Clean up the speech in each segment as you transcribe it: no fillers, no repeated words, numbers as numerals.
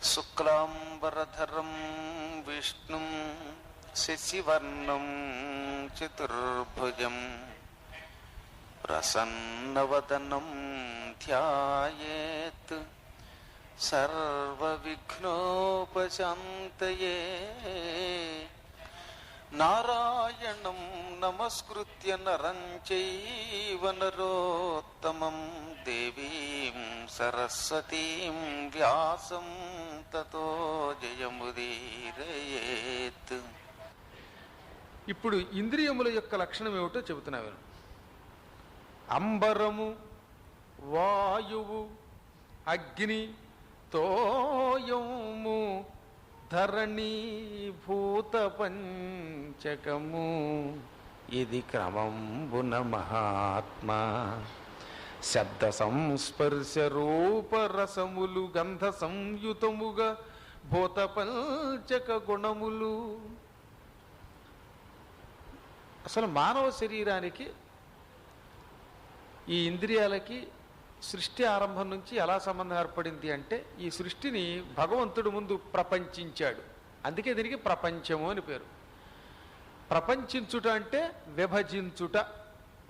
శుక్లాంబరధరం విష్ణుం శశివర్ణం చతుర్భుజం ప్రసన్నవదనం ధ్యాయేత్ సర్వవిఘ్నోపశాంతయే. నారాయణం నమస్కృత్య నరం చైవ నరోత్తమం దేవీం సరస్వతీం వ్యాసం తతో జయముదీరయేత్. ఇప్పుడు ఇంద్రియముల యొక్క లక్షణం ఏమిటో చెబుతున్నాను. అంబరము, వాయువు, అగ్ని, తోయము, ధరణి, భూత పంచకము. ఇది క్రమంబున మహాత్మా శబ్ద సంస్పర్శ రూప రసములు గంధ సంయుతముగా భూత పంచక గుణములు. అసలు మానవ శరీరానికి ఈ ఇంద్రియాలకి సృష్టి ఆరంభం నుంచి ఎలా సంబంధం ఏర్పడింది అంటే, ఈ సృష్టిని భగవంతుడు ముందు ప్రపంచించాడు. అందుకే దీనికి ప్రపంచము అని పేరు. ప్రపంచించుట అంటే విభజించుట.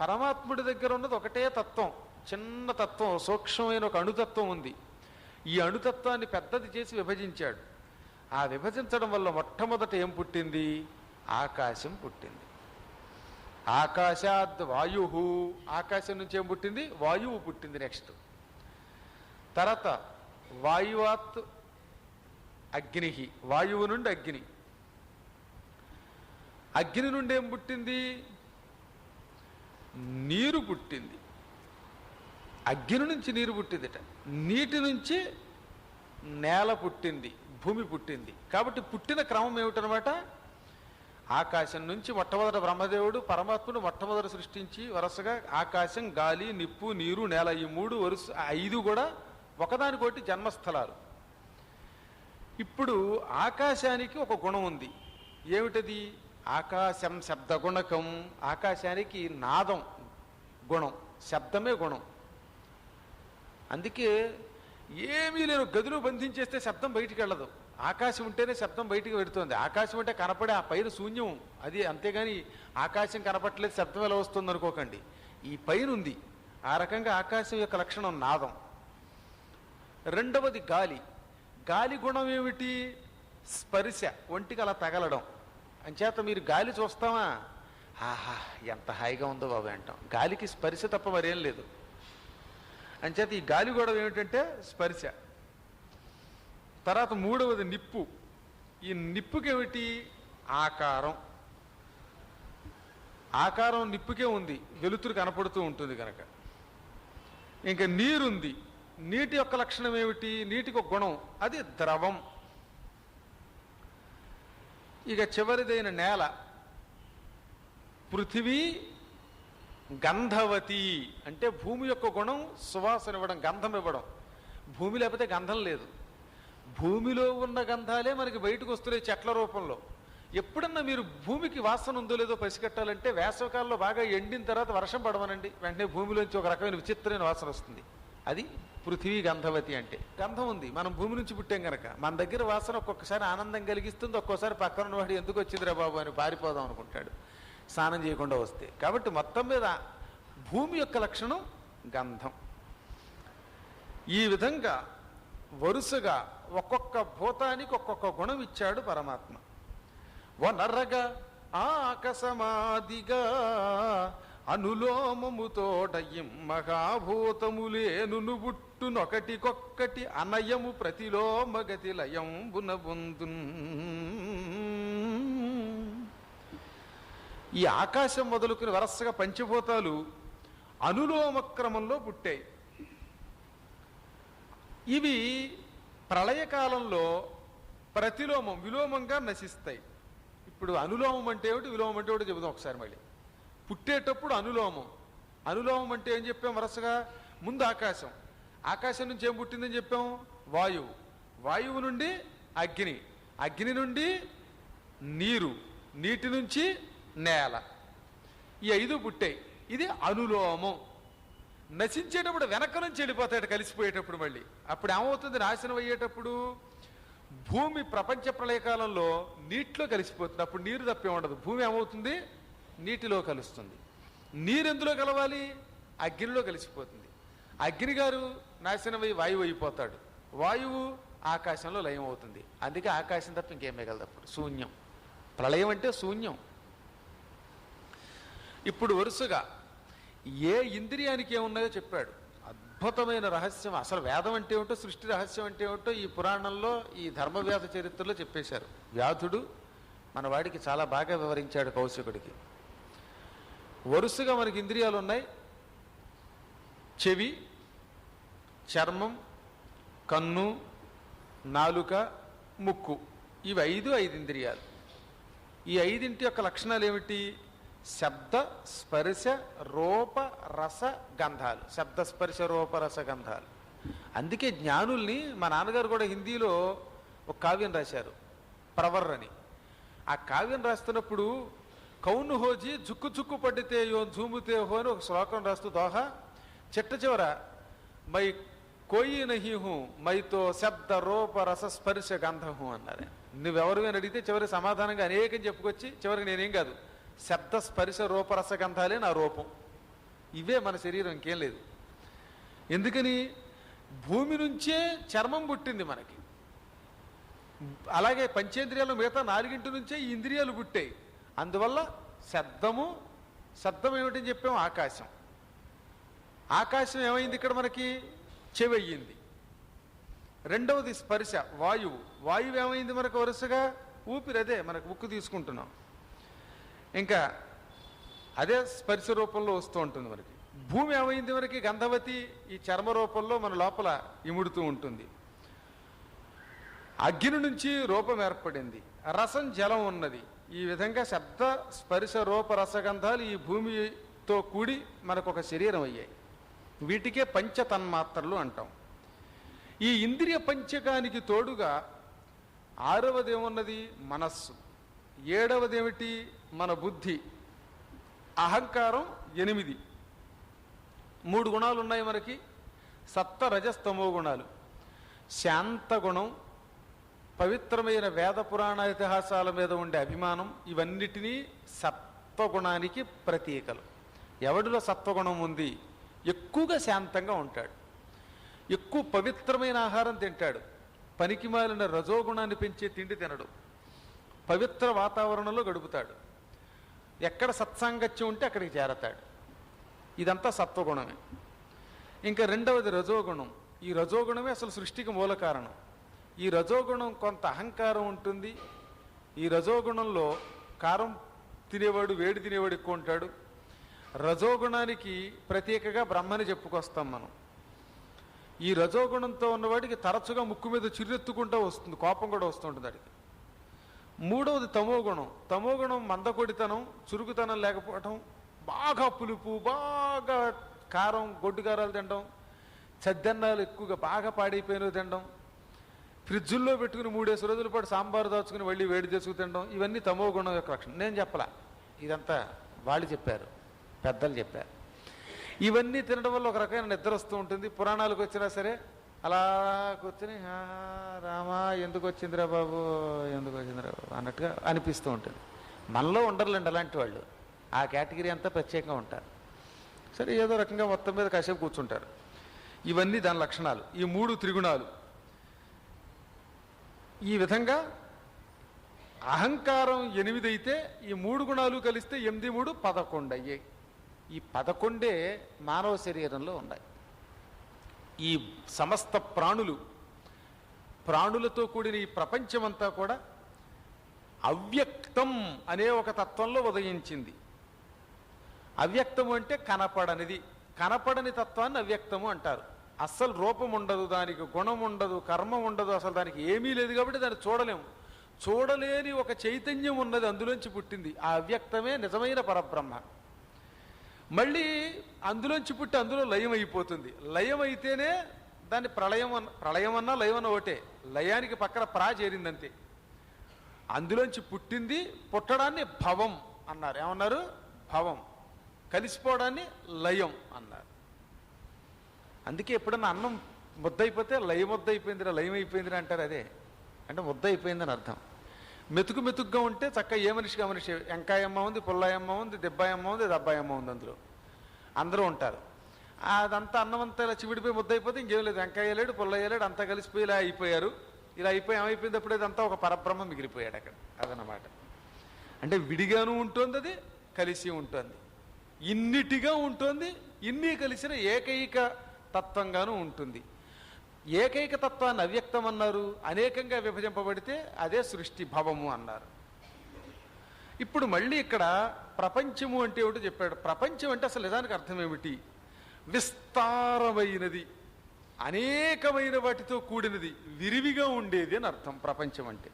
పరమాత్ముడి దగ్గర ఉన్నది ఒకటే తత్వం, చిన్న తత్వం, సూక్ష్మమైన ఒక అణుతత్వం ఉంది. ఈ అణుతత్వాన్ని పెద్దది చేసి విభజించాడు. ఆ విభజించడం వల్ల మొట్టమొదట ఏం పుట్టింది? ఆకాశం పుట్టింది. ఆకాశాద్ వాయు, ఆకాశం నుంచి ఏం పుట్టింది? వాయువు పుట్టింది. నెక్స్ట్ తర్వాత వాయువాత్ అగ్ని, వాయువు నుండి అగ్ని. అగ్ని నుండి ఏం పుట్టింది? నీరు పుట్టింది. అగ్ని నుంచి నీరు పుట్టిందిట. నీటి నుంచి నేల పుట్టింది, భూమి పుట్టింది. కాబట్టి పుట్టిన క్రమం ఏమిటనమాట? ఆకాశం నుంచి మొట్టమొదట బ్రహ్మదేవుడు పరమాత్ముడు మొట్టమొదట సృష్టించి వరుసగా ఆకాశం, గాలి, నిప్పు, నీరు, నేల, ఈ మూడు వరుస 5 కూడా ఒకదానికోటి జన్మస్థలాలు. ఇప్పుడు ఆకాశానికి ఒక గుణం ఉంది. ఏమిటది? ఆకాశం శబ్దగుణకం. ఆకాశానికి నాదం గుణం, శబ్దమే గుణం. అందుకే ఏమీ లేని గదిలో బంధించేస్తే శబ్దం బయటికి వెళ్ళదు. ఆకాశం ఉంటేనే శబ్దం బయటికి పెడుతుంది. ఆకాశం అంటే కనపడే ఆ పైన శూన్యం అది, అంతేగాని ఆకాశం కనపట్లేదు శబ్దం ఎలా వస్తుంది అనుకోకండి. ఈ పైన ఉంది. ఆ రకంగా ఆకాశం యొక్క లక్షణం నాదం. రెండవది గాలి. గాలి గుణం ఏమిటి? స్పర్శ, ఒంటికి అలా తగలడం. అంచేత మీరు గాలి చూస్తామా, ఆహా ఎంత హాయిగా ఉందో బాబు అంటాం. గాలికి స్పర్శ తప్ప మరేం లేదు. అంచేత ఈ గాలి గొడవ ఏమిటంటే స్పర్శ. తర్వాత మూడవది నిప్పు. ఈ నిప్పుకేమిటి? ఆకారం. ఆకారం నిప్పుకే ఉంది, వెలుతురు కనపడుతూ ఉంటుంది కనుక. ఇంకా నీరుంది. నీటి యొక్క లక్షణం ఏమిటి? నీటికి ఒక గుణం, అది ద్రవం. ఇక చివరిదైన నేల, పృథివీ గంధవతి. అంటే భూమి యొక్క గుణం సువాసన ఇవ్వడం, గంధం ఇవ్వడం. భూమి లేకపోతే గంధం లేదు. భూమిలో ఉన్న గంధాలే మనకి బయటకు వస్తున్నాయి చెట్ల రూపంలో. ఎప్పుడన్నా మీరు భూమికి వాసన ఉందో లేదో పసిగట్టాలంటే వేసవకాలంలో బాగా ఎండిన తర్వాత వర్షం పడవనండి, వెంటనే భూమిలోంచి ఒక రకమైన విచిత్రమైన వాసన వస్తుంది. అది పృథివీ గంధవతి. అంటే గంధం ఉంది, మనం భూమి నుంచి పుట్టాం కనుక. మన దగ్గర వాసన ఒక్కొక్కసారి ఆనందం కలిగిస్తుంది, ఒక్కోసారి పక్కన ఉన్నవాడు ఎందుకు వచ్చిందిరా బాబు అని పారిపోదాం అనుకుంటాడు స్నానం చేయకుండా వస్తే. కాబట్టి మొత్తం మీద భూమి యొక్క లక్షణం గంధం. ఈ విధంగా వరుసగా ఒక్కొక్క భూతానికి ఒక్కొక్క గుణం ఇచ్చాడు పరమాత్మ. వనరగా ఆకసమాదిగా అనులోమముతోటయిం మహాభూతములేను బుట్టునొకటికొక్కటి అనయము ప్రతిలోమగతి లయంబున బొందున్. ఈ ఆకాశం మొదలుకుని వరసగా పంచభూతాలు అనులోమ క్రమంలో పుట్టాయి. ఇవి ప్రళయకాలంలో ప్రతిలోమం, విలోమంగా నశిస్తాయి. ఇప్పుడు అనులోమం అంటే ఏమిటి, విలోమం అంటే ఏమిటి చెబుదాం ఒకసారి మళ్ళీ. పుట్టేటప్పుడు అనులోమం. అనులోమం అంటే ఏం చెప్పాం? వరుసగా ముందు ఆకాశం, ఆకాశం నుంచి ఏం పుట్టిందని చెప్పాం? వాయువు, వాయువు నుండి అగ్ని, అగ్ని నుండి నీరు, నీటి నుంచి నేల. ఈ 5 పుట్టాయి. ఇది అనులోమం. నశించేటప్పుడు వెనక నుంచి వెళ్ళిపోతాడు కలిసిపోయేటప్పుడు. మళ్ళీ అప్పుడు ఏమవుతుంది? నాశనం అయ్యేటప్పుడు భూమి ప్రపంచ ప్రళయకాలంలో నీటిలో కలిసిపోతుంది. అప్పుడు నీరు తప్పే ఉండదు. భూమి ఏమవుతుంది? నీటిలో కలుస్తుంది. నీరు ఎందులో కలవాలి? అగ్నిలో కలిసిపోతుంది. అగ్ని గారు నాశనమై వాయువు అయిపోతాడు. వాయువు ఆకాశంలో లయం అవుతుంది. అందుకే ఆకాశం తప్ప ఇంకేం మిగలదు. అప్పుడు శూన్యం. ప్రళయం అంటే శూన్యం. ఇప్పుడు వరుసగా ఏ ఇంద్రియానికి ఏమున్నాయో చెప్పాడు. అద్భుతమైన రహస్యం. అసలు వేదం అంటే ఏమిటో, సృష్టి రహస్యం అంటే ఏమిటో ఈ పురాణంలో, ఈ ధర్మవ్యాధ చరిత్రలో చెప్పేశారు. వ్యాధుడు మన వాడికి చాలా బాగా వివరించాడు కౌశికుడికి. వరుసగా మనకి ఇంద్రియాలు ఉన్నాయి. చెవి, చర్మం, కన్ను, నాలుక, ముక్కు. ఇవి ఐదు ఇంద్రియాలు. ఈ ఐదింటి యొక్క లక్షణాలు ఏమిటి? శబ్ద, స్పర్శ, రూప, రస, గంధాలు. శబ్ద, స్పర్శ, రూప, రస, గంధాలు. అందుకే జ్ఞానుల్ని మా నాన్నగారు కూడా హిందీలో ఒక కావ్యం రాశారు, ప్రవర్ అని. ఆ కావ్యం రాస్తున్నప్పుడు కౌను హోజీ జుక్కు జుక్కు పడితే యో జూముతే హో అని ఒక శ్లోకం రాస్తూ దోహ చిట్ట చివర మై కోయి నహి హూ మైతో శబ్ద రూప రస స్పర్శ గంధహు అన్నారు. నువ్వెవరు అని అడిగితే చివరి సమాధానంగా అనేకం చెప్పుకొచ్చి చివరికి నేనేం కాదు, శబ్ద స్పర్శ రూప రస గంధాలే నా రూపం. ఇవే మన శరీరం, ఇంకేం లేదు. ఎందుకని? భూమి నుంచే చర్మం పుట్టింది మనకి. అలాగే పంచేంద్రియాలు మిగతా 4 నుంచే ఈ ఇంద్రియాలు పుట్టాయి. అందువల్ల శబ్దం ఏమిటని చెప్పాం? ఆకాశం. ఆకాశం ఏమైంది ఇక్కడ మనకి? చెవి అయ్యింది. రెండవది స్పర్శ, వాయువు. వాయువు ఏమైంది మనకు? వరుసగా ఊపిరి. అదే మనకు ముక్కు తీసుకుంటున్నాం. ఇంకా అదే స్పర్శ రూపంలో వస్తూ ఉంటుంది మనకి. భూమి ఏమైంది మనకి? గంధవతి. ఈ చర్మ రూపంలో మన లోపల ఇముడుతూ ఉంటుంది. అగ్ని నుంచి రూపం ఏర్పడింది. రసం, జలం ఉన్నది. ఈ విధంగా శబ్ద, స్పర్శ, రూప, రసగంధాలు ఈ భూమితో కూడి మనకు ఒక శరీరం అయ్యాయి. వీటికే పంచతన్మాత్రలు అంటాం. ఈ ఇంద్రియ పంచకానికి తోడుగా 6వది ఏమున్నది? మనస్సు. 7వది ఏమిటి? మన బుద్ధి. అహంకారం 8. 3 గుణాలు ఉన్నాయి మనకి. సత్వ, రజస్తమో గుణాలు. శాంత గుణం, పవిత్రమైన వేద పురాణ ఇతిహాసాల మీద ఉండే అభిమానం, ఇవన్నిటినీ సత్వగుణానికి ప్రతీకలు. ఎవడిలో సత్వగుణం ఉంది? ఎక్కువగా శాంతంగా ఉంటాడు, ఎక్కువ పవిత్రమైన ఆహారం తింటాడు, పనికి మాలిన రజోగుణాన్ని పెంచే తిండి తినడు, పవిత్ర వాతావరణంలో గడుపుతాడు, ఎక్కడ సత్సాంగత్యం ఉంటే అక్కడికి చేరతాడు. ఇదంతా సత్వగుణమే. ఇంకా రెండవది రజోగుణం. ఈ రజోగుణమే అసలు సృష్టికి మూల కారణం. ఈ రజోగుణం కొంత అహంకారం ఉంటుంది. ఈ రజోగుణంలో కారం తినేవాడు, వేడి తినేవాడు ఎక్కువ ఉంటాడు. రజోగుణానికి ప్రత్యేకగా బ్రహ్మని చెప్పుకొస్తాం మనం. ఈ రజోగుణంతో ఉన్నవాడికి తరచుగా ముక్కు మీద చిర్రెత్తుకుంటూ వస్తుంది, కోపం కూడా వస్తుంటుంది వాడికి. 3వది తమోగుణం. తమోగుణం మందకొడితనం, చురుకుతనం లేకపోవటం, బాగా పులుపు, బాగా కారం, గొడ్డు కారాలు తినడం, చద్దన్నాలు ఎక్కువగా బాగా పాడైపోయినవి తినడం, ఫ్రిడ్జుల్లో పెట్టుకుని 3 రోజుల పాటు సాంబారు దాచుకుని మళ్ళీ వేడి చేసుకు తినడం, ఇవన్నీ తమోగుణం యొక్క లక్షణం. నేను చెప్పలా, ఇదంతా వాళ్ళు చెప్పారు, పెద్దలు చెప్పారు. ఇవన్నీ తినడం వల్ల ఒక రకమైన నిద్ర వస్తూ ఉంటుంది. పురాణాలకు వచ్చినా సరే అలా కూర్చొని రామా ఎందుకు వచ్చిందిరా బాబు, ఎందుకు వచ్చిందిరా బాబు అన్నట్టుగా అనిపిస్తూ ఉంటుంది. మనలో ఉండరులేండి అలాంటి వాళ్ళు. ఆ కేటగిరీ అంతా ప్రత్యేకంగా ఉంటారు. సరే ఏదో రకంగా మొత్తం మీద కాసేపు కూర్చుంటారు. ఇవన్నీ దాని లక్షణాలు. ఈ 3 త్రిగుణాలు. ఈ విధంగా అహంకారం 8 అయితే ఈ 3 గుణాలు కలిస్తే 8, 3 11 అయ్యాయి. ఈ 11 మానవ శరీరంలో ఉన్నాయి. ఈ సమస్త ప్రాణులతో కూడిన ఈ ప్రపంచమంతా కూడా అవ్యక్తం అనే ఒక తత్వంలో ఉదయించింది. అవ్యక్తము అంటే కనపడనిది. కనపడని తత్వాన్ని అవ్యక్తము అంటారు. అస్సలు రూపం ఉండదు, దానికి గుణం ఉండదు, కర్మ ఉండదు, అసలు దానికి ఏమీ లేదు కాబట్టి దాన్ని చూడలేము. చూడలేని ఒక చైతన్యం ఉన్నది, అందులోంచి పుట్టింది. ఆ అవ్యక్తమే నిజమైన పరబ్రహ్మ. మళ్ళీ అందులోంచి పుట్టి అందులో లయం అయిపోతుంది. లయం అయితేనే దాన్ని ప్రళయం అన్నా లయం అన్న ఒకటే. లయానికి పక్కన ప్రా చేరిందంతే. అందులోంచి పుట్టింది, పుట్టడాన్ని భవం అన్నారు. ఏమన్నారు? భవం. కలిసిపోవడాన్ని లయం అన్నారు. అందుకే ఎప్పుడన్నా అన్నం ముద్ద అయిపోతే లయం ముద్ద అయిపోయిందిరా, లయం అయిపోయిందిరా అంటారు. అదే అంటే ముద్ద అయిపోయిందని అర్థం. మెతుకు మెతుకుగా ఉంటే చక్కగా ఏ మనిషికి ఆ మనిషి, ఎంకాయమ్మ ఉంది, పుల్లాయమ్మ ఉంది, దెబ్బాయమ్మ ఉంది, దబ్బాయమ్మ ఉంది, అందులో అందరూ ఉంటారు. అదంతా అన్నమంతా ఇలా చివిడిపోయి ముద్ద అయిపోతే ఇంకేం లేదు, వెంకాయ లేడు, పుల్లయ్య లేడు, అంతా కలిసిపోయి ఇలా అయిపోయారు. ఇలా అయిపోయి ఏమైపోయింది, అప్పుడు ఇదంతా ఒక పరబ్రహ్మ మిగిలిపోయాడు అక్కడ. అదనమాట. అంటే విడిగాను ఉంటుంది, అది కలిసి ఉంటుంది, ఇన్నిటిగా ఉంటుంది, ఇన్ని కలిసిన ఏకైక తత్వంగాను ఉంటుంది. ఏకైక తత్వాన్ని అవ్యక్తం అన్నారు, అనేకంగా విభజింపబడితే అదే సృష్టి భవము అన్నారు. ఇప్పుడు మళ్ళీ ఇక్కడ ప్రపంచము అంటే ఏమిటో చెప్పాడు. ప్రపంచం అంటే అసలు నిజానికి అర్థం ఏమిటి? విస్తారమైనది, అనేకమైన వాటితో కూడినది, విరివిగా ఉండేది అని అర్థం ప్రపంచం అంటే.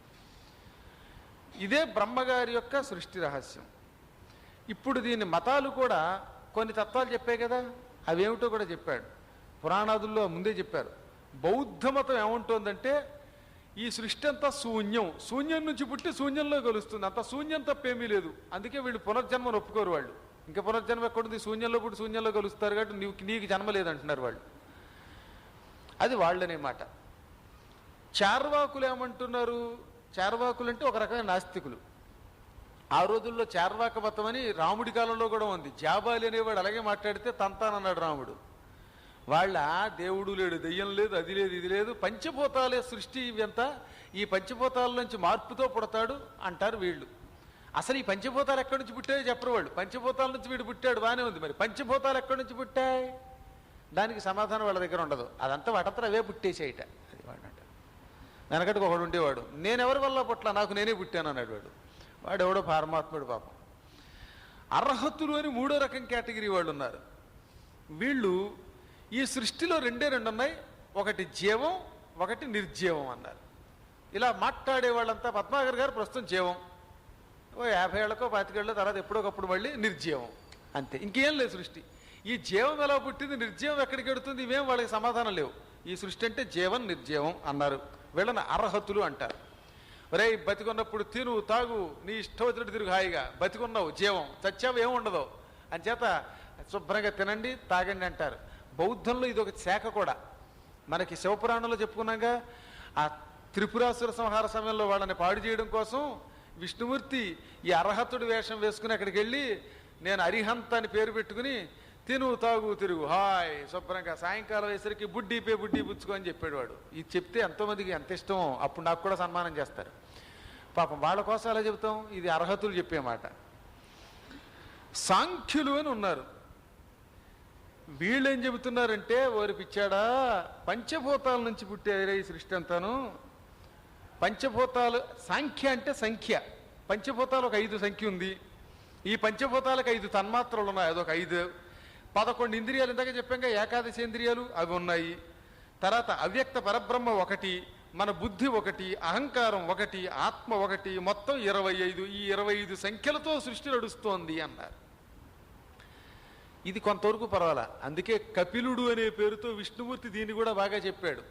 ఇదే బ్రహ్మగారి యొక్క సృష్టి రహస్యం. ఇప్పుడు దీని మతాలు కూడా కొన్ని తత్వాలు చెప్పాయి కదా, అవేమిటో కూడా చెప్పాడు. పురాణాదుల్లో ముందే చెప్పారు. బౌద్ధ మతం ఏముంటుందంటే ఈ సృష్టి అంతా శూన్యం, శూన్యం నుంచి పుట్టి శూన్యంలో కలుస్తుంది, అంత శూన్యం తప్పేమీ లేదు. అందుకే వీళ్ళు పునర్జన్మను ఒప్పుకోరు. వాళ్ళు ఇంకా పునర్జన్మ ఎక్కడుంది, శూన్యంలో పుట్టి శూన్యంలో కలుస్తారు కాబట్టి నీకు జన్మ లేదంటున్నారు వాళ్ళు. అది వాళ్ళనే మాట. చార్వాకులు ఏమంటున్నారు? చార్వాకులు అంటే ఒక రకమైన నాస్తికులు. ఆ రోజుల్లో చార్వాక మతం అని రాముడి కాలంలో కూడా ఉంది. జాబాలి అనేవాడు అలాగే మాట్లాడితే తంతానన్నాడు రాముడు. వాళ్ళ దేవుడు లేడు, దెయ్యం లేదు, అది లేదు, ఇది లేదు, పంచభూతాలే సృష్టి ఇవంతా, ఈ పంచభూతాల నుంచి మార్పుతో పుడతాడు అంటారు వీళ్ళు. అసలు ఈ పంచభూతాలు ఎక్కడి నుంచి పుట్టాయో చెప్పరు వాళ్ళు. పంచభూతాల నుంచి వీడు పుట్టాడు బాగానే ఉంది, మరి పంచభూతాలు ఎక్కడి నుంచి పుట్టాయి దానికి సమాధానం వాళ్ళ దగ్గర ఉండదు. అదంతా వాటంతా అవే పుట్టేసేయట. అది వాడు అంట. వెనకటికి ఒకడు ఉండేవాడు, నేనెవరి వల్ల పుట్ల, నాకు నేనే పుట్టాను అన్నాడు వాడు. వాడు ఎవడో పరమాత్ముడు పాపం. అర్హతులు అని మూడో రకం కేటగిరీ వాళ్ళు ఉన్నారు. వీళ్ళు ఈ సృష్టిలో రెండే రెండు ఉన్నాయి, ఒకటి జీవం, ఒకటి నిర్జీవం అన్నారు. ఇలా మాట్లాడే వాళ్ళంతా పద్మాకర్ గారు ప్రస్తుతం జీవం, ఓ 50 ఏళ్ళకో 25 ఏళ్ళ తర్వాత ఎప్పుడోకప్పుడు మళ్ళీ నిర్జీవం, అంతే, ఇంకేం లేదు సృష్టి. ఈ జీవం ఎలా పుట్టింది, నిర్జీవం ఎక్కడికి వెడుతుంది, ఇవేం వాళ్ళకి సమాధానం లేవు. ఈ సృష్టి అంటే జీవం నిర్జీవం అన్నారు. వీళ్ళని అర్హతులు అంటారు. ఒరే బతికున్నప్పుడు తిను తాగు నీ ఇష్టం వచ్చినట్టు తిరుగు హాయిగా, బతికున్నావు జీవం, చచ్చావు ఏముండదు, అంచేత శుభ్రంగా తినండి తాగండి అంటారు. బౌద్ధంలో ఇది ఒక శాఖ కూడా. మనకి శివపురాణంలో చెప్పుకున్నాగా, ఆ త్రిపురాసుర సంహార సమయంలో వాళ్ళని పాడు చేయడం కోసం విష్ణుమూర్తి ఈ అర్హతుడి వేషం వేసుకుని అక్కడికి వెళ్ళి, నేను అరిహంత అని పేరు పెట్టుకుని తిను తాగు తిరుగు హాయ్ శుభ్రంగా, సాయంకాలం వేసరికి బుడ్డి పుచ్చుకో అని చెప్పాడు వాడు. ఇది చెప్తే ఎంతోమందికి ఎంత ఇష్టమో, అప్పుడు నాకు కూడా సన్మానం చేస్తారు పాపం. వాళ్ళ కోసం అలా చెబుతాం, ఇది అర్హతులు చెప్పే మాట. సాంఖ్యులు అని ఉన్నారు. వీళ్ళేం చెబుతున్నారంటే, ఓరి పిచ్చాడా, పంచభూతాల నుంచి పుట్టారే ఈ సృష్టి అంతాను. పంచభూతాలు, సాంఖ్య అంటే సంఖ్య, పంచభూతాలు ఒక 5 సంఖ్య ఉంది. ఈ పంచభూతాలకు 5 తన్మాత్రలు ఉన్నాయి, అదొక 5. 11 ఇంద్రియాలు ఇందాక చెప్పాక, ఏకాదశి ఇంద్రియాలు అవి ఉన్నాయి. తర్వాత అవ్యక్త పరబ్రహ్మ ఒకటి, మన బుద్ధి ఒకటి, అహంకారం ఒకటి, ఆత్మ ఒకటి, మొత్తం 25. ఈ 25 సంఖ్యలతో సృష్టి నడుస్తోంది అన్నారు. ఇది కొంతవరకు పర్వాలా. అందుకే కపిలుడు అనే పేరుతో విష్ణుమూర్తి దీన్ని కూడా బాగా చెప్పాడు.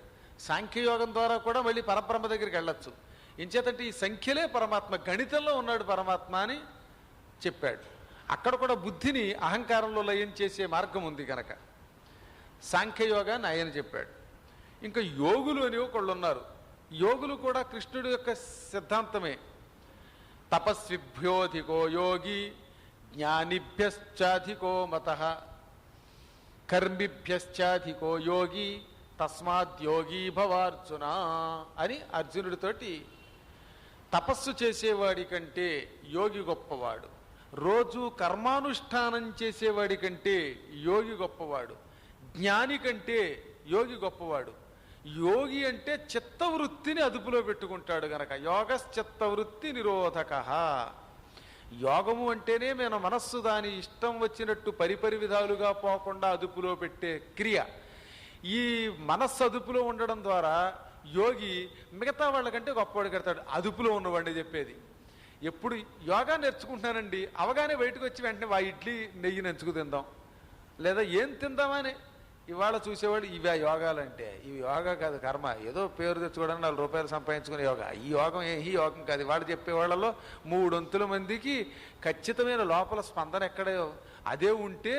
సాంఖ్యయోగం ద్వారా కూడా మళ్ళీ పరబ్రహ్మ దగ్గరికి వెళ్ళొచ్చు. ఎంచేతంటే ఈ సంఖ్యలే పరమాత్మ, గణితంలో ఉన్నాడు పరమాత్మ అని చెప్పాడు. అక్కడ కూడా బుద్ధిని అహంకారంలో లయం చేసే మార్గం ఉంది కనుక సాంఖ్యయోగాన్ని ఆయన చెప్పాడు. ఇంకా యోగులు అని ఒకళ్ళు ఉన్నారు. యోగులు కూడా కృష్ణుడి యొక్క సిద్ధాంతమే. తపస్విభ్యోధికో యోగి, జ్ఞానిభ్యశ్చాధికో మతః, కర్మిభ్యశ్చాధికో యోగి, తస్మాద్యోగి భవార్జున అని అర్జునుడితోటి, తపస్సు చేసేవాడి కంటే యోగి గొప్పవాడు, రోజు కర్మానుష్ఠానం చేసేవాడి కంటే యోగి గొప్పవాడు, జ్ఞాని కంటే యోగి గొప్పవాడు. యోగి అంటే చిత్తవృత్తిని అదుపులో పెట్టుకుంటాడు గనక యోగశ్చిత్తవృత్తి నిరోధకః. యోగము అంటేనే మన మనస్సు దాని ఇష్టం వచ్చినట్టు పరిపరి విధాలుగా పోకుండా అదుపులో పెట్టే క్రియ. ఈ మనస్సు అదుపులో ఉండడం ద్వారా యోగి మిగతా వాళ్ళకంటే గొప్పవాడు కడతాడు. అదుపులో ఉన్నవాడిని చెప్పేది. ఎప్పుడు యోగా నేర్చుకుంటున్నానండి అవగానే బయటకు వచ్చి వెంటనే ఇడ్లీ నెయ్యి నెంచుకు తిందాం, లేదా ఏం తిందామని ఇవాళ చూసేవాడు ఇవి యోగాలంటే, ఇవి యోగా కాదు కర్మ, ఏదో పేరు తెచ్చుకోవడానికి 4 రూపాయలు సంపాదించుకునే యోగా. ఈ యోగం ఈ యోగం కాదు. వాడు చెప్పే వాళ్ళలో 3/4 మందికి ఖచ్చితమైన లోపల స్పందన ఎక్కడో అదే ఉంటే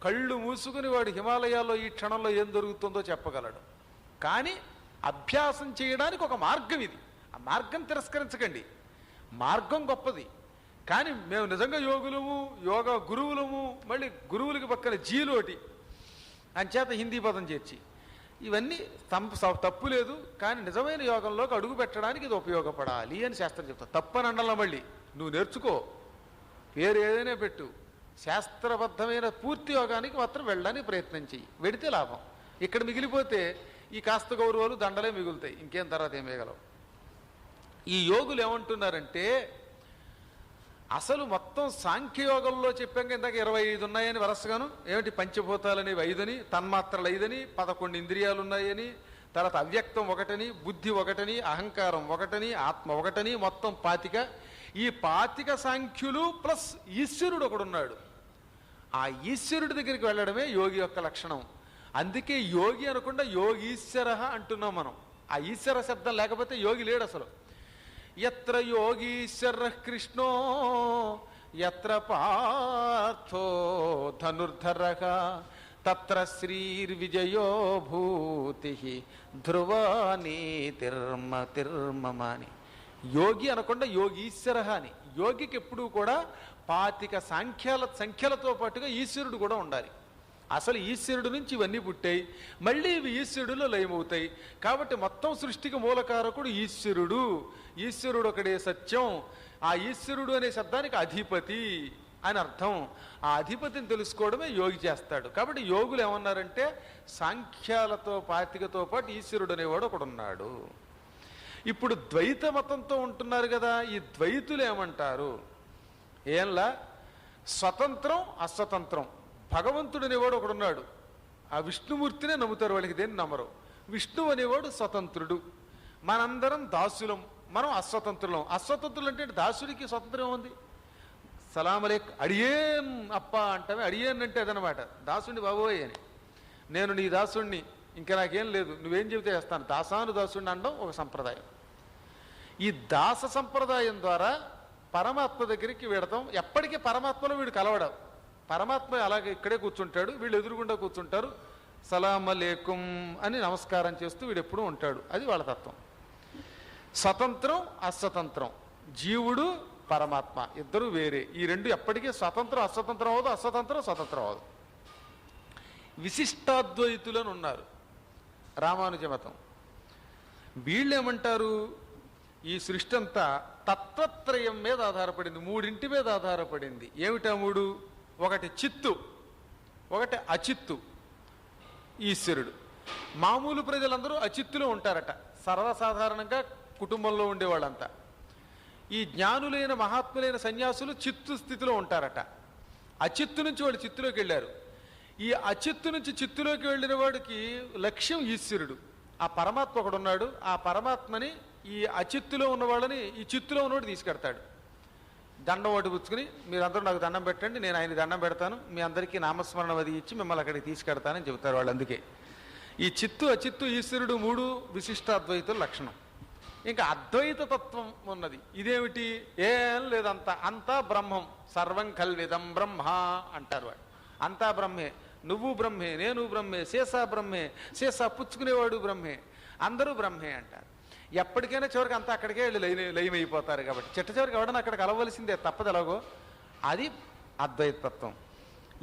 కళ్ళు మూసుకుని వాడు హిమాలయాల్లో ఈ క్షణంలో ఏం దొరుకుతుందో చెప్పగలడు. కానీ అభ్యాసం చేయడానికి ఒక మార్గం ఇది. ఆ మార్గం తిరస్కరించకండి. మార్గం గొప్పది, కానీ మేము నిజంగా యోగులము, యోగ గురువులము, మళ్ళీ గురువులకి పక్కన జీలోటి అంచేత హిందీ పదం చేర్చి, ఇవన్నీ తప్పు లేదు, కానీ నిజమైన యోగంలోకి అడుగు పెట్టడానికి ఇది ఉపయోగపడాలి అని శాస్త్రం చెప్తాను. తప్పని అండల్లో మళ్ళీ నువ్వు నేర్చుకో, పేరు ఏదైనా పెట్టు, శాస్త్రబద్ధమైన పూర్తి యోగానికి మాత్రం వెళ్ళడానికి ప్రయత్నం చెయ్యి. వెడితే లాభం. ఇక్కడ మిగిలిపోతే ఈ కాస్త గౌరవాలు దండలే మిగులుతాయి, ఇంకేం తర్వాత ఏం వేయగలవు. ఈ యోగులు ఏమంటున్నారంటే, అసలు మొత్తం సాంఖ్యయోగంలో చెప్పాక ఇందాక 25 ఉన్నాయని వరసగాను, ఏమిటి పంచభూతాలనేవి 5 అని, తన్మాత్రలు 5 అని, 11 ఇంద్రియాలు ఉన్నాయని, తర్వాత అవ్యక్తం 1 అని, బుద్ధి 1 అని, అహంకారం 1 అని, ఆత్మ 1 అని, మొత్తం 25. ఈ 25 సాంఖ్యులు ప్లస్ ఈశ్వరుడు ఒకడున్నాడు. ఆ ఈశ్వరుడి దగ్గరికి వెళ్ళడమే యోగి యొక్క లక్షణం. అందుకే యోగి అనకుండా యోగీశ్వర అంటున్నాం మనం. ఆ ఈశ్వర శబ్దం లేకపోతే యోగి లేడు అసలు. ఎత్ర యోగీశ్వర కృష్ణో ఎత్ర పార్థో ధనుర్ధరః తత్ర శ్రీర్విజయో భూతి ధ్రువ నీతిర్మతిర్మమాని. యోగి అనకుండా యోగీశ్వర అని. యోగికి ఎప్పుడూ కూడా 25 సంఖ్యలతో పాటుగా ఈశ్వరుడు కూడా ఉండాలి. అసలు ఈశ్వరుడు నుంచి ఇవన్నీ పుట్టాయి, మళ్ళీ ఇవి ఈశ్వరుడులో లయమవుతాయి. కాబట్టి మొత్తం సృష్టికి మూలకారకుడు ఈశ్వరుడు. ఈశ్వరుడు ఒకడే సత్యం. ఆ ఈశ్వరుడు అనే శబ్దానికి అధిపతి అని అర్థం. ఆ అధిపతిని తెలుసుకోవడమే యోగి చేస్తాడు. కాబట్టి యోగులు ఏమన్నారంటే, సాంఖ్యాలతో 25తో పాటు ఈశ్వరుడు అనేవాడు ఒకడున్నాడు. ఇప్పుడు ద్వైత మతంతో ఉంటున్నారు కదా, ఈ ద్వైతులు ఏమంటారు? ఏంలా స్వతంత్రం అస్వతంత్రం. భగవంతుడు అనేవాడు ఒకడున్నాడు, ఆ విష్ణుమూర్తినే నమ్ముతారు, వాళ్ళకి దేన్ని నమ్మరు. విష్ణువు అనేవాడు స్వతంత్రుడు, మనందరం దాసులం, మనం అస్వతంత్రులం. అస్వతంత్రులు అంటే దాసుడికి స్వతంత్రం ఉంది. సలామలేక్ అడియేం అప్ప అంటామే, అడియేన్ అంటే అదనమాట, దాసుడిని బాబోయ్ అని. నేను నీ దాసుడిని, ఇంకా నాకేం లేదు, నువ్వేం చెబితే చేస్తాను. దాసాను దాసుడిని అనడం ఒక సంప్రదాయం. ఈ దాస సంప్రదాయం ద్వారా పరమాత్మ దగ్గరికి వెడతాం. ఎప్పటికీ పరమాత్మలో వీడు కలవడం. పరమాత్మ అలాగే ఇక్కడే కూర్చుంటాడు, వీళ్ళు ఎదురుగుండా కూర్చుంటారు, సలామలేకుం అని నమస్కారం చేస్తూ వీడు ఎప్పుడూ ఉంటాడు. అది వాళ్ళ తత్వం. స్వతంత్రం అస్వతంత్రం, జీవుడు పరమాత్మ ఇద్దరు వేరే. ఈ రెండు ఎప్పటికీ స్వతంత్రం అస్వతంత్రం అవ్వదు, అస్వతంత్రం స్వతంత్రం అవ్వదు. విశిష్టాద్వైతులను ఉన్నారు రామానుజ మతం. వీళ్ళేమంటారు, ఈ సృష్టి అంతా తత్వత్రయం మీద ఆధారపడింది, మూడింటి మీద ఆధారపడింది. ఏమిటా మూడు? ఒకటి చిత్తు, ఒకటి అచిత్తు, ఈశ్వరుడు. మామూలు ప్రజలందరూ అచిత్తులో ఉంటారట, సర్వసాధారణంగా కుటుంబంలో ఉండేవాళ్ళంతా. ఈ జ్ఞానులైన మహాత్ములైన సన్యాసులు చిత్తు స్థితిలో ఉంటారట. అచిత్తు నుంచి వాళ్ళు చిత్తులోకి వెళ్ళారు. ఈ అచిత్తు నుంచి చిత్తులోకి వెళ్ళిన వాడికి లక్ష్యం ఈశ్వరుడు. ఆ పరమాత్మ ఒకడున్నాడు. ఆ పరమాత్మని ఈ అచిత్తులో ఉన్నవాళ్ళని ఈ చిత్తులో ఉన్నవాడు తీసుకెడతాడు. దండం ఒకటి పుచ్చుకుని, మీరందరూ నాకు దండం పెట్టండి, నేను ఆయన దండం పెడతాను, మీ అందరికీ నామస్మరణం అది ఇచ్చి మిమ్మల్ని అక్కడికి తీసుకెడతానని చెబుతారు వాళ్ళు. అందుకే ఈ చిత్తు అచిత్తు ఈశ్వరుడు మూడు విశిష్టాద్వైతుల లక్షణం. ఇంకా అద్వైత తత్వం ఉన్నది. ఇదేమిటి? ఏం లేదంతా, అంతా బ్రహ్మం, సర్వం కల్విదం బ్రహ్మ అంటారు వాళ్ళు. అంతా బ్రహ్మే, నువ్వు బ్రహ్మే, నేను బ్రహ్మే, శేషా బ్రహ్మే, శేషా పుచ్చుకునేవాడు బ్రహ్మే, అందరూ బ్రహ్మే అంటారు. ఎప్పటికైనా చివరికి అంతా అక్కడికే వెళ్ళి లయమైపోతారు. కాబట్టి చివరికి ఎవడన్నా అక్కడికి కలవలసిందే, తప్పదు ఎలాగో. అది అద్వైతత్వం.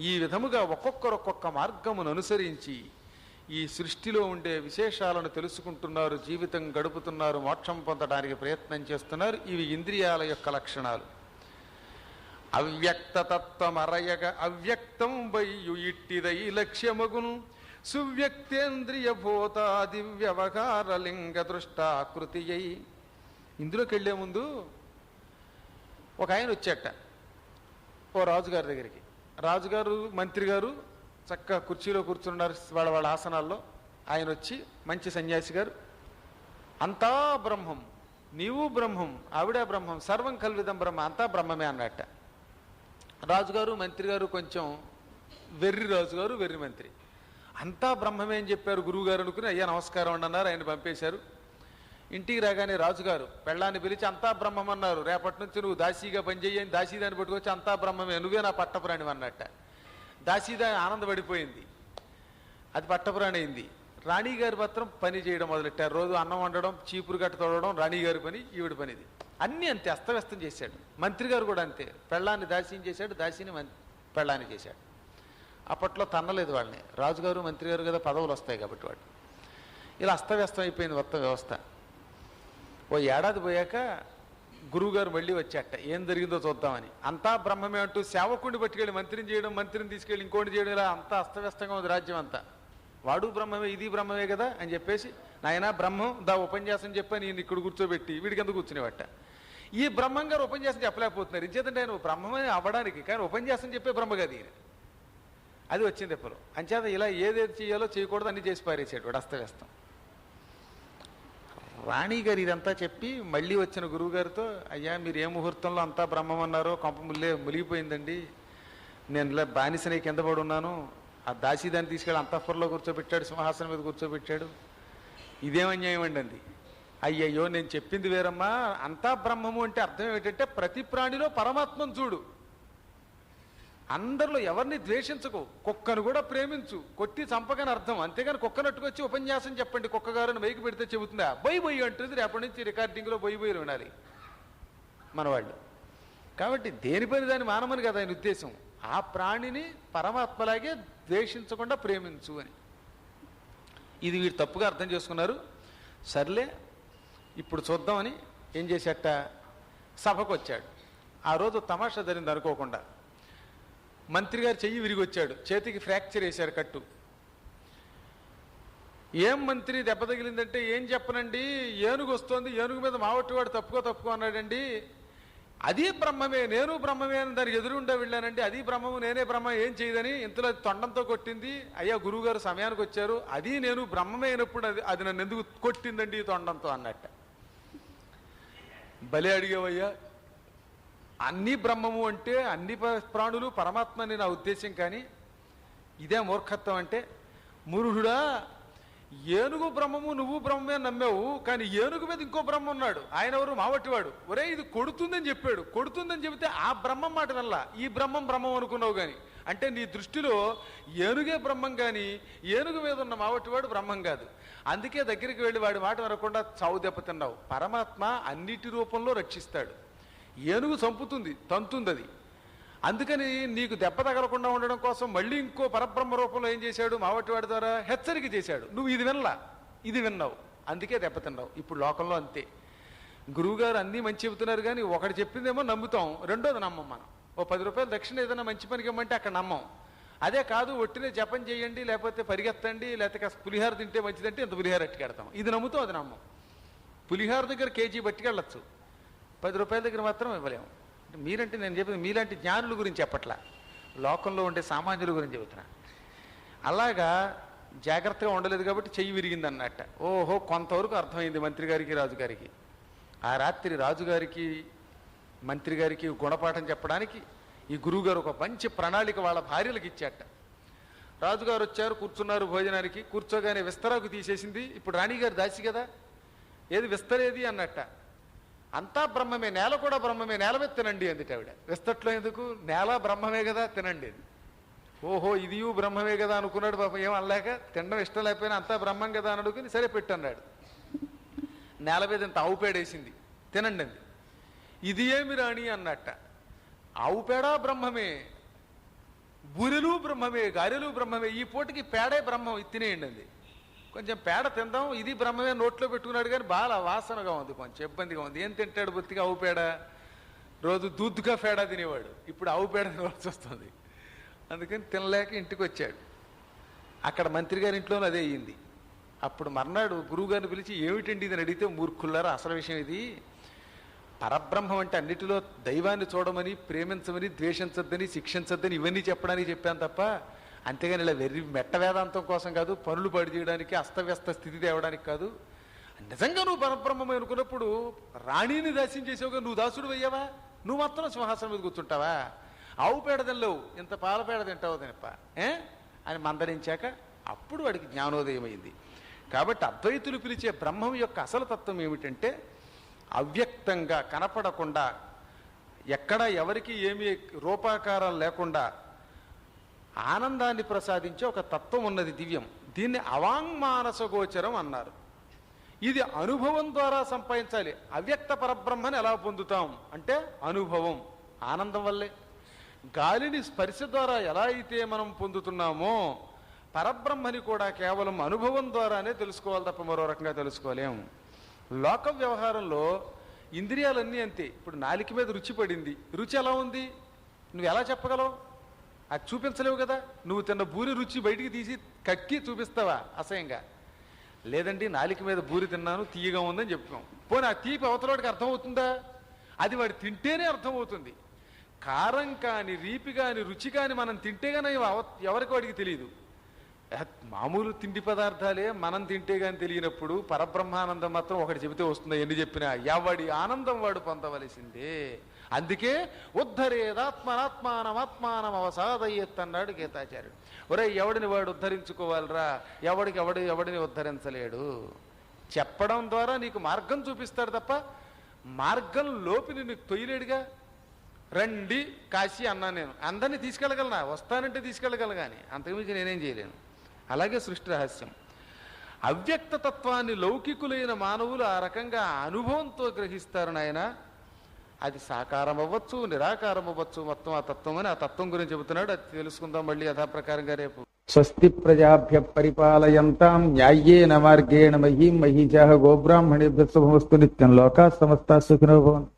ఈ విధముగా ఒక్కొక్కరు ఒక్కొక్క మార్గమును అనుసరించి ఈ సృష్టిలో ఉండే విశేషాలను తెలుసుకుంటున్నారు, జీవితం గడుపుతున్నారు, మోక్షం పొందడానికి ప్రయత్నం చేస్తున్నారు. ఇవి ఇంద్రియాల యొక్క లక్షణాలు. అవ్యక్తతత్వమరయగ అవ్యక్తం వయ్యు ఇట్టిదై లక్ష్యమగును సువ్యక్తేంద్రియ భూత దివ్యవకారలింగ దృష్టాకృతి అయి. ఇందులోకి వెళ్లే ముందు ఒక ఆయన వచ్చాట ఓ రాజుగారి దగ్గరికి. రాజుగారు మంత్రి గారు చక్కగా కుర్చీలో కూర్చున్నారు వాళ్ళ వాళ్ళ ఆసనాల్లో. ఆయన వచ్చి, మంచి సన్యాసి గారు, అంతా బ్రహ్మం, నీవు బ్రహ్మం, ఆవిడ బ్రహ్మం, సర్వం కల్విదం బ్రహ్మ, అంతా బ్రహ్మమే అన్నట్ట. రాజుగారు మంత్రి గారు కొంచెం వెర్రి రాజుగారు, వెర్రి మంత్రి. అంతా బ్రహ్మమే అని చెప్పారు గురువుగారు అనుకుని, అయ్యా నమస్కారం అండి అన్నారు. ఆయన పంపేశారు. ఇంటికి రాగానే రాజుగారు పెళ్ళాన్ని పిలిచి అంతా బ్రహ్మం అన్నారు. రేపటి నుంచి నువ్వు దాసీగా పనిచేయని, దాసీదాన్ని పట్టుకొచ్చి అంతా బ్రహ్మమే, నువ్వే నా పట్టపురాణి అన్నట్ట. దాసీదా ఆనందపడిపోయింది, అది పట్టపురాణి అయింది. రాణిగారి మాత్రం పని చేయడం మొదలెట్టారు. రోజు అన్నం వండడం, చీపురు గట్ట తోడడం రాణిగారి పని, ఈవిడ పనిది. అన్నీ అంతే అస్తవ్యస్తం చేశాడు. మంత్రి గారు కూడా అంతే, పెళ్ళాన్ని దాసిని చేశాడు, దాసిని పెళ్ళాన్ని చేశాడు. అప్పట్లో తన్నలేదు వాళ్ళని, రాజుగారు మంత్రి గారు కదా పదవులు వస్తాయి కాబట్టి వాళ్ళు. ఇలా అస్తవ్యస్తం అయిపోయింది మొత్తం వ్యవస్థ. ఓ ఏడాది పోయాక గురువుగారు మళ్ళీ వచ్చాట, ఏం జరిగిందో చూద్దామని. అంతా బ్రహ్మమే అంటూ సేవకుడిని పట్టుకెళ్ళి మంత్రిని చేయడం, మంత్రిని తీసుకెళ్ళి ఇంకోటి చేయడం, ఇలా అంతా అస్తవ్యస్తంగా ఉంది రాజ్యం అంతా. వాడు బ్రహ్మమే, ఇది బ్రహ్మమే కదా అని చెప్పేసి, నాయనా బ్రహ్మం దా ఉపన్యాసం చెప్పని నేను ఇక్కడ కూర్చోబెట్టి వీడికి ఎందుకు కూర్చునేవట. ఈ బ్రహ్మం గారు ఉపన్యాసం చెప్పలేకపోతున్నారు, ఇంచేతంటే ఆయన బ్రహ్మమే అవ్వడానికి, కానీ ఉపన్యాసం చెప్పే బ్రహ్మగది ఈయన. అది వచ్చింది ఎప్పుడు. అంచేత ఇలా ఏదేది చేయాలో చేయకూడదు అన్ని చేసి పారేసాడు వాడు అస్తవ్యస్తం. రాణిగారు ఇదంతా చెప్పి మళ్ళీ వచ్చిన గురువుగారితో, అయ్యా మీరు ఏ ముహూర్తంలో అంతా బ్రహ్మం అన్నారో కొంప ములిగిపోయిందండి, నేను ఇలా బానిసనే కింద పడి ఉన్నాను, ఆ దాసీదాన్ని తీసుకెళ్ళి అంతఃపురంలో కూర్చోబెట్టాడు, సింహాసనం మీద కూర్చోబెట్టాడు, ఇదేమన్యాయం అండి అంది. అయ్యయ్యో నేను చెప్పింది వేరమ్మా, అంతా బ్రహ్మము అంటే అర్థం ఏమిటంటే ప్రతి ప్రాణిలో పరమాత్మను చూడు, అందరిలో ఎవరిని ద్వేషించకు, కుక్కను కూడా ప్రేమించు, కొట్టి చంపకని అర్థం, అంతేగాని కుక్కనట్టుకొచ్చి ఉపన్యాసం చెప్పండి కుక్కగారిని మైకి పెడితే చెబుతుందా, బొయ్యి బొయ్యి అంటుంది, రేపటి నుంచి రికార్డింగ్లో బొయ్యి బొయ్యిలు వినాలి మనవాళ్ళు. కాబట్టి దేని పని దాన్ని మానమని కదా ఆయన ఉద్దేశం, ఆ ప్రాణిని పరమాత్మలాగే ద్వేషించకుండా ప్రేమించు అని. ఇది వీడు తప్పుగా అర్థం చేసుకున్నారు. సర్లే ఇప్పుడు చూద్దామని ఏం చేసేట, సభకు వచ్చాడు. ఆ రోజు తమాషా జరిగింది అనుకోకుండా. మంత్రి గారు చెయ్యి విరిగి వచ్చాడు, చేతికి ఫ్రాక్చర్ వేశారు కట్టు. ఏం మంత్రి దెబ్బ తగిలిందంటే, ఏం చెప్పనండి, ఏనుగు వస్తోంది, ఏనుగు మీద మావటివాడు తప్పుకో అన్నాడండి, అది బ్రహ్మమే, నేను బ్రహ్మమే అని దానికి ఎదురుండా వెళ్ళానండి, అది బ్రహ్మము నేనే బ్రహ్మ, ఏం చేయదని ఇంతలో తొండంతో కొట్టింది. అయ్యా గురువుగారు సమయానికి వచ్చారు, అది నేను బ్రహ్మమే అయినప్పుడు అది నన్ను ఎందుకు కొట్టిందండి తొండంతో అన్నట్ట. భలే అడిగేవయ్యా, అన్ని బ్రహ్మము అంటే అన్ని ప్రాణులు పరమాత్మ అని నా ఉద్దేశం, కానీ ఇదే మూర్ఖత్వం అంటే, మూర్ఖుడా ఏనుగు బ్రహ్మము నువ్వు బ్రహ్మమే నమ్మావు, కానీ ఏనుగు మీద ఇంకో బ్రహ్మ ఉన్నాడు, ఆయన ఎవరు మావటివాడు, ఒరే ఇది కొడుతుందని చెప్పాడు, కొడుతుందని చెబితే ఆ బ్రహ్మం మాట వల్ల ఈ బ్రహ్మం అనుకున్నావు, కానీ అంటే నీ దృష్టిలో ఏనుగే బ్రహ్మం, కానీ ఏనుగు మీద ఉన్న మావటివాడు బ్రహ్మం కాదు. అందుకే దగ్గరికి వెళ్ళి వాడి మాట వినకుండా చావు దెబ్బతిన్నావు. పరమాత్మ అన్నిటి రూపంలో రక్షిస్తాడు, ఏనుగు చంపుతుంది, తంతుంది అది, అందుకని నీకు దెబ్బ తగలకుండా ఉండడం కోసం మళ్ళీ ఇంకో పరబ్రహ్మ రూపంలో ఏం చేశాడు, మావటివాడి ద్వారా హెచ్చరిక చేశాడు. నువ్వు ఇది వినలా, ఇది విన్నావు, అందుకే దెబ్బతిన్నావు. ఇప్పుడు లోకంలో అంతే, గురువుగారు అన్నీ మంచి చెబుతున్నారు, కానీ ఒకటి చెప్పిందేమో నమ్ముతాం, రెండోది నమ్మం. మనం ఓ 10 రూపాయలు దక్షిణ ఏదైనా మంచి పనికి ఇవ్వమంటే అక్కడ నమ్మం. అదే కాదు ఒట్టినే జపం చేయండి, లేకపోతే పరిగెత్తండి, లేకపోతే కాస్త పులిహార తింటే మంచిదంటే ఇంత పులిహార ఎట్టుకెడతాం, ఇది నమ్ముతాం, అది నమ్మం. పులిహార దగ్గర కేజీ పట్టుకెళ్ళచ్చు, 10 రూపాయల దగ్గర మాత్రం ఇవ్వలేము. మీరంటే నేను చెప్పింది మీలాంటి జ్ఞానుల గురించి చెప్పట్లా, లోకంలో ఉండే సామాన్యుల గురించి చెబుతున్నా. అలాగా జాగ్రత్తగా ఉండలేదు కాబట్టి చెయ్యి విరిగింది అన్నట్ట. ఓహో, కొంతవరకు అర్థమైంది మంత్రి గారికి రాజుగారికి. ఆ రాత్రి రాజుగారికి మంత్రి గారికి గుణపాఠం చెప్పడానికి ఈ గురువుగారు ఒక మంచి ప్రణాళిక వాళ్ళ భార్యలకు ఇచ్చాట. రాజుగారు వచ్చారు, కూర్చున్నారు భోజనానికి. కూర్చోగానే విస్తరాకు తీసేసింది. ఇప్పుడు రాణిగారు దాసి కదా, ఏది విస్తరేది అన్నట్ట. అంతా బ్రహ్మమే, నేల కూడా బ్రహ్మమే, నేల మీద తినండి అందుట ఆవిడ. విస్తట్లో ఎందుకు, నేల బ్రహ్మమే కదా తినండి. ఓహో ఇది బ్రహ్మమే కదా అనుకున్నాడు పాపం, ఏం అనలేక, తినడం ఇష్టం లేకపోయినా అంతా బ్రహ్మం కదా అని అడుగుని సరే పెట్టన్నాడు. నేల మీద ఇంత ఆవు పేడేసింది, తినండి అంది. ఇది ఏమి రాణి అన్నట్ట. ఆవు పేడ బ్రహ్మమే, బూరెలు బ్రహ్మమే, గారెలు బ్రహ్మమే, ఈ పూటకి పేడే బ్రహ్మం, ఇది తినేయండి అంది. కొంచెం పేడ తిందాం, ఇది బ్రహ్మమే నోట్లో పెట్టుకున్నాడు, కానీ బాగా వాసనగా ఉంది, కొంచెం ఇబ్బందిగా ఉంది. ఏం తింటాడు బొత్తిగా ఆవు పేడ, రోజు దూద్దుగా పేడ తినేవాడు, ఇప్పుడు ఆవు పేడ తినవలసి వస్తుంది. అందుకని తినలేక ఇంటికి వచ్చాడు. అక్కడ మంత్రి గారి ఇంట్లోనే అదే అయ్యింది. అప్పుడు మర్నాడు గురువుగారిని పిలిచి, ఏమిటండి ఇది అని అడిగితే, మూర్ఖుల్లారా అసలు విషయం ఇది, పరబ్రహ్మం అంటే అన్నిటిలో దైవాన్ని చూడమని, ప్రేమించమని, ద్వేషించద్దని, శిక్షించద్దని ఇవన్నీ చెప్పడానికి చెప్పాను తప్ప, అంతేగాని ఇలా వెర్రి మెట్ట వేదాంతం కోసం కాదు, పనులు పాడు చేయడానికి, అస్తవ్యస్త స్థితి తేవడానికి కాదు. నిజంగా నువ్వు పరబ్రహ్మం అనుకున్నప్పుడు రాణిని దాస్యం చేసావుగా, నువ్వు దాసుడు అయ్యావా, నువ్వు మాత్రం సింహాసనం మీద కూర్చుంటావా, ఆవు పేడ తినలేవు, ఇంత పాల పేడ తింటావు తినప్ప అని మందరించాక అప్పుడు వాడికి జ్ఞానోదయం అయింది. కాబట్టి అద్వైతులు పిలిచే బ్రహ్మం యొక్క అసలు తత్వం ఏమిటంటే, అవ్యక్తంగా కనపడకుండా, ఎక్కడ ఎవరికి ఏమీ రూపాకారం లేకుండా ఆనందాన్ని ప్రసాదించే ఒక తత్వం ఉన్నది, దివ్యం. దీన్ని అవాంగ్మానస గోచరం అన్నారు. ఇది అనుభవం ద్వారా సంపాదించాలి. అవ్యక్త పరబ్రహ్మని ఎలా పొందుతాం అంటే అనుభవం, ఆనందం వల్లే. గాలిని స్పర్శ ద్వారా ఎలా అయితే మనం పొందుతున్నామో పరబ్రహ్మని కూడా కేవలం అనుభవం ద్వారానే తెలుసుకోవాలి తప్ప మరో రకంగా తెలుసుకోలేము. లోక వ్యవహారంలో ఇంద్రియాలన్నీ అంతే. ఇప్పుడు నాలిక మీద రుచి పడింది, రుచి ఎలా ఉంది నువ్వు ఎలా చెప్పగలవు? అది చూపించలేవు కదా. నువ్వు తిన్న బూరి రుచి బయటికి తీసి కక్కి చూపిస్తావా అసహ్యంగా? లేదండి నాలిక మీద బూరి తిన్నాను తీయగా ఉందని చెప్పుకోం. పోనీ ఆ తీపి అవతలవాడికి అర్థమవుతుందా? అది వాడు తింటేనే అర్థమవుతుంది. కారం కాని రీపి కాని రుచి కాని మనం తింటే కానీ ఎవరికి వాడికి తెలియదు. మామూలు తిండి పదార్థాలే మనం తింటే కానీ తెలియనప్పుడు పరబ్రహ్మానందం మాత్రం ఒకటి చెబితే వస్తుందా? ఎన్ని చెప్పినా ఎవడి ఆనందం వాడు పొందవలసిందే. అందుకే ఉద్ధరేదాత్మనాత్మానం అవసాదయ్యత్ అన్నాడు గీతాచార్యుడు. ఒరే ఎవడిని వాడు ఉద్ధరించుకోవాలిరా, ఎవడిని ఉద్ధరించలేడు. చెప్పడం ద్వారా నీకు మార్గం చూపిస్తాడు తప్ప మార్గం లోపి నీకు తొయ్యలేడుగా. రండి కాశీ అన్నా, నేను అందరినీ తీసుకెళ్ళగలనా? వస్తానంటే తీసుకెళ్ళగలను, కానీ అంతకుమించి నేనేం చేయలేను. అలాగే సృష్టి రహస్యం. అవ్యక్త తత్వాన్ని లౌకికులైన మానవులు ఆ రకంగా అనుభవంతో గ్రహిస్తారు నాయన. అది సాకారం అవ్వచ్చు, నిరాకారం అవ్వచ్చు, మొత్తం ఆ తత్వం అని ఆ తత్వం గురించి చెబుతున్నాడు. అది తెలుసుకుందాం మళ్ళీ యథాప్రకారంగా రేపు. స్వస్తి ప్రజాభ్య పరిపాలయంతాం న్యాయేన మార్గేణ మహీం మహీజాః గోబ్రాహ్మణేభ్యః శుభమస్తు నిత్యం. లోకాః సమస్తాః సుఖినో భవంతు.